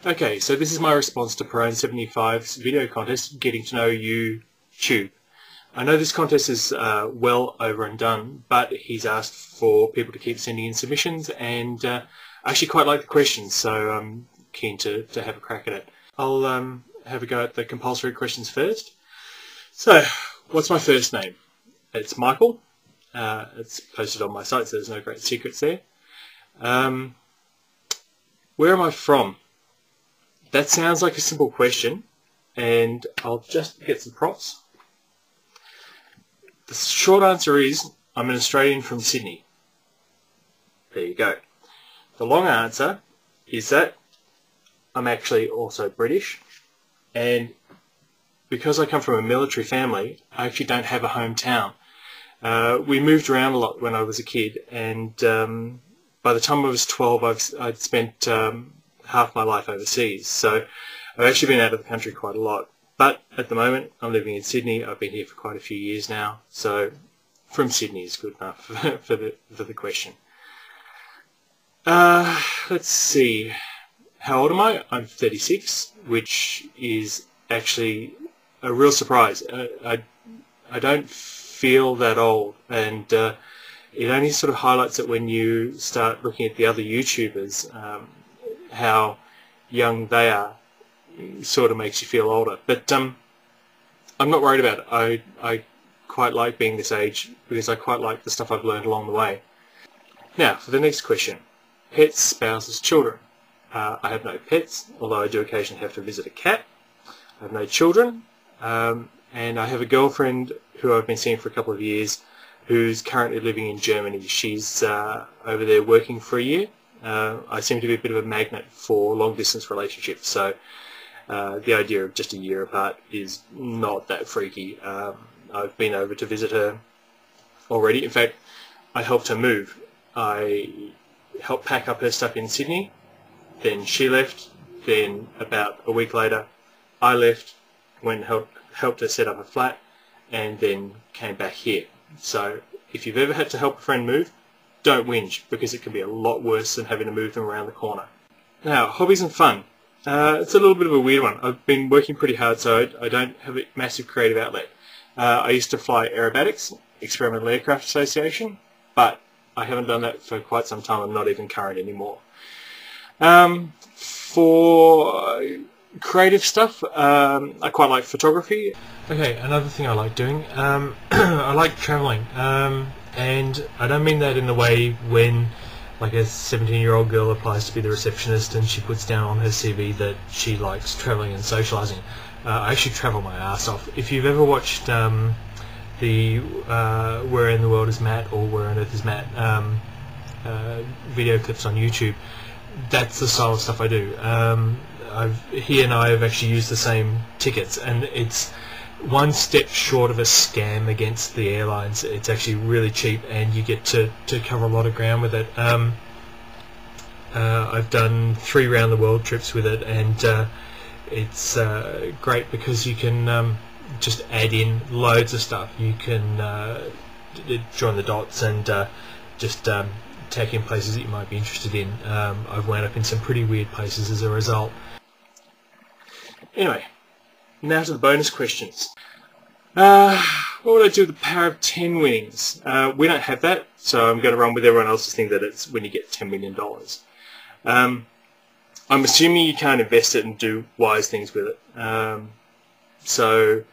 Okay, so this is my response to Perone75's video contest, Getting to Know You Tube. I know this contest is well over and done, but he's asked for people to keep sending in submissions, and I actually quite like the questions, so I'm keen to have a crack at it. I'll have a go at the compulsory questions first. So, what's my first name? It's Michael. It's posted on my site, so there's no great secrets there. Where am I from? That sounds like a simple question, and I'll just get some props. The short answer is, I'm an Australian from Sydney. There you go. The long answer is that I'm actually also British, and because I come from a military family, I actually don't have a hometown. We moved around a lot when I was a kid, and by the time I was 12, I'd spent half my life overseas, so I've actually been out of the country quite a lot. But at the moment, I'm living in Sydney. I've been here for quite a few years now, so from Sydney is good enough for the question. Let's see. How old am I? I'm 36, which is actually a real surprise. I don't feel that old, and it only sort of highlights it when you start looking at the other YouTubers, how young they are. Sort of makes you feel older, but I'm not worried about it. I quite like being this age because I quite like the stuff I've learned along the way. Now for the next question: pets, spouses, children. I have no pets, although I do occasionally have to visit a cat. I have no children, and I have a girlfriend who I've been seeing for a couple of years, who's currently living in Germany. She's over there working for a year. I seem to be a bit of a magnet for long-distance relationships, so the idea of just a year apart is not that freaky. I've been over to visit her already. In fact, I helped her move. I helped pack up her stuff in Sydney, then she left, then about a week later I left, went and helped her set up a flat, and then came back here. So if you've ever had to help a friend move, don't whinge, because it can be a lot worse than having to move them around the corner. Now, hobbies and fun. It's a little bit of a weird one. I've been working pretty hard, so I don't have a massive creative outlet. I used to fly aerobatics, Experimental Aircraft Association, but I haven't done that for quite some time. I'm not even current anymore. For creative stuff, I quite like photography. Okay, another thing I like doing, I like travelling, and I don't mean that in the way when like a 17-year-old girl applies to be the receptionist and she puts down on her CV that she likes travelling and socialising. I actually travel my ass off. If you've ever watched the Where in the World is Matt or Where on Earth is Matt video clips on YouTube, that's the style of stuff I do. He and I have actually used the same tickets, and it's one step short of a scam against the airlines. It's actually really cheap, and you get to cover a lot of ground with it. I've done 3 round the world trips with it, and it's great because you can just add in loads of stuff. You can join the dots and just tack in places that you might be interested in. I've wound up in some pretty weird places as a result. Anyway, now to the bonus questions. What would I do with the power of 10 winnings? We don't have that, so I'm going to run with everyone else's thing that it's when you get $10 million. I'm assuming you can't invest it and do wise things with it. So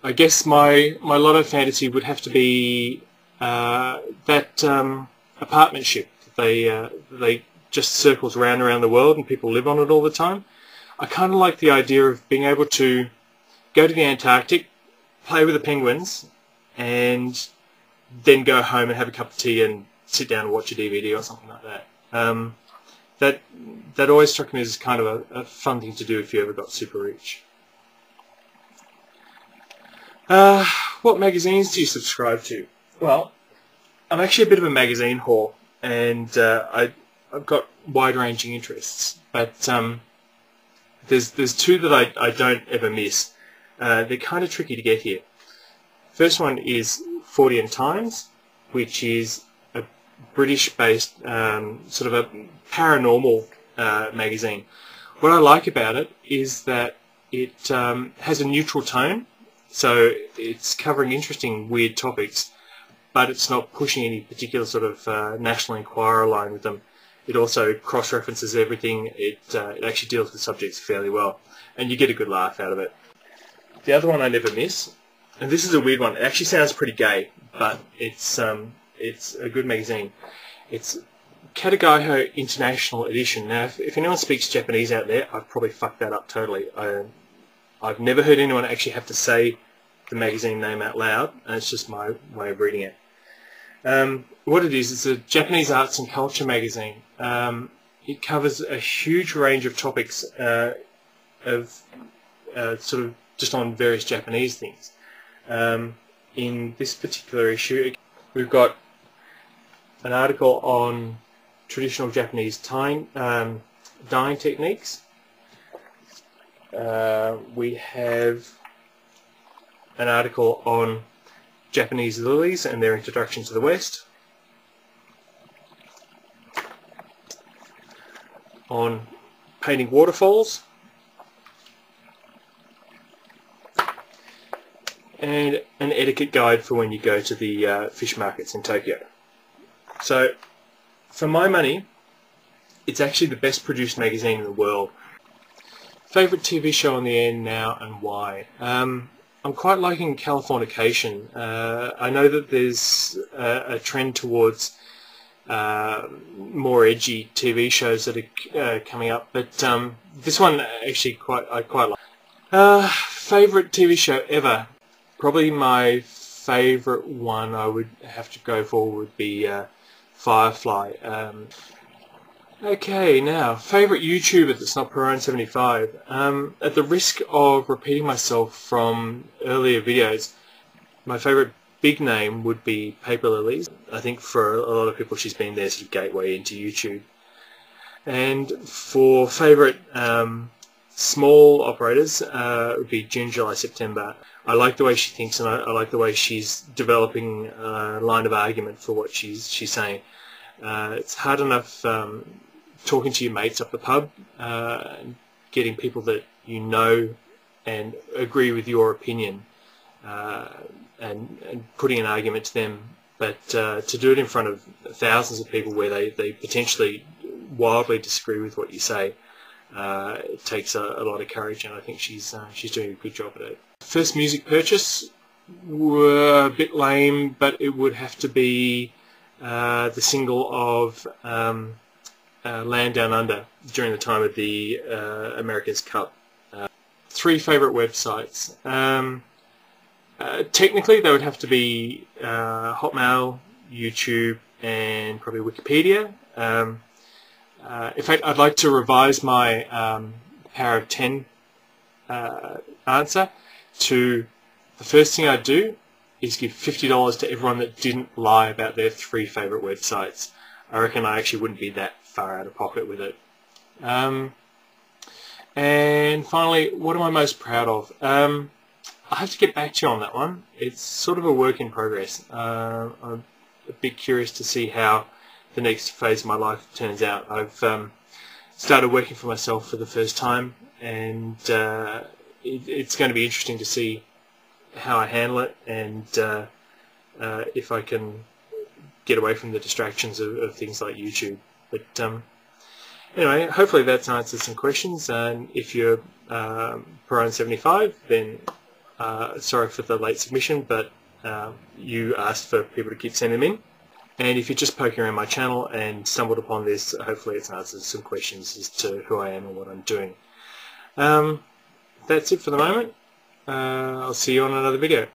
I guess my lotto fantasy would have to be that apartment ship. They just circles around the world and people live on it all the time. I kind of like the idea of being able to go to the Antarctic, play with the penguins, and then go home and have a cup of tea and sit down and watch a DVD or something like that. That always struck me as kind of a fun thing to do if you ever got super rich. What magazines do you subscribe to? Well, I'm actually a bit of a magazine whore, and I've got wide-ranging interests, but there's 2 that I don't ever miss. They're kind of tricky to get here. First one is Fortean Times, which is a British-based sort of a paranormal magazine. What I like about it is that it has a neutral tone, so it's covering interesting, weird topics, but it's not pushing any particular sort of National Enquirer line with them. It also cross-references everything. It actually deals with subjects fairly well, and you get a good laugh out of it. The other one I never miss, and this is a weird one. It actually sounds pretty gay, but it's a good magazine. It's Kateigaho International Edition. Now, if anyone speaks Japanese out there, I've probably fucked that up totally. I've never heard anyone actually have to say the magazine name out loud, and it's just my way of reading it. What it is, it's a Japanese arts and culture magazine. It covers a huge range of topics sort of just on various Japanese things. In this particular issue, we've got an article on traditional Japanese dyeing techniques. We have an article on Japanese lilies and their introduction to the West, on painting waterfalls, and an etiquette guide for when you go to the fish markets in Tokyo. So, for my money, it's actually the best produced magazine in the world. Favourite TV show on the air now and why? I'm quite liking Californication. I know that there's a trend towards more edgy TV shows that are coming up, but this one actually I quite like. Favourite TV show ever? Probably my favourite one I would have to go for would be Firefly. Okay, now, favourite YouTuber that's not Perone75. At the risk of repeating myself from earlier videos, my favourite big name would be Paperlilies. I think for a lot of people she's been their sort of gateway into YouTube. And for favourite small operators, it would be Junejulyseptember. I like the way she thinks, and I like the way she's developing a line of argument for what she's saying. It's hard enough talking to your mates up the pub, getting people that you know and agree with your opinion, and putting an argument to them. But to do it in front of thousands of people where they potentially wildly disagree with what you say, it takes a lot of courage, and I think she's doing a good job at it. First music purchase were a bit lame, but it would have to be the single of Land Down Under during the time of the America's Cup. Three favourite websites. Technically they would have to be Hotmail, YouTube, and probably Wikipedia. In fact, I'd like to revise my Power of 10 answer to the first thing I'd do is give $50 to everyone that didn't lie about their three favourite websites. I reckon I actually wouldn't be that far out of pocket with it. And finally, what am I most proud of? I have to get back to you on that one. It's sort of a work in progress. I'm a bit curious to see how the next phase of my life turns out. I've started working for myself for the first time, and it's going to be interesting to see how I handle it, and if I can get away from the distractions of things like YouTube. But anyway, hopefully that's answered some questions, and if you're Perone75, then sorry for the late submission, but you asked for people to keep sending them in. And if you're just poking around my channel and stumbled upon this, hopefully it's answered some questions as to who I am and what I'm doing. That's it for the moment. I'll see you on another video.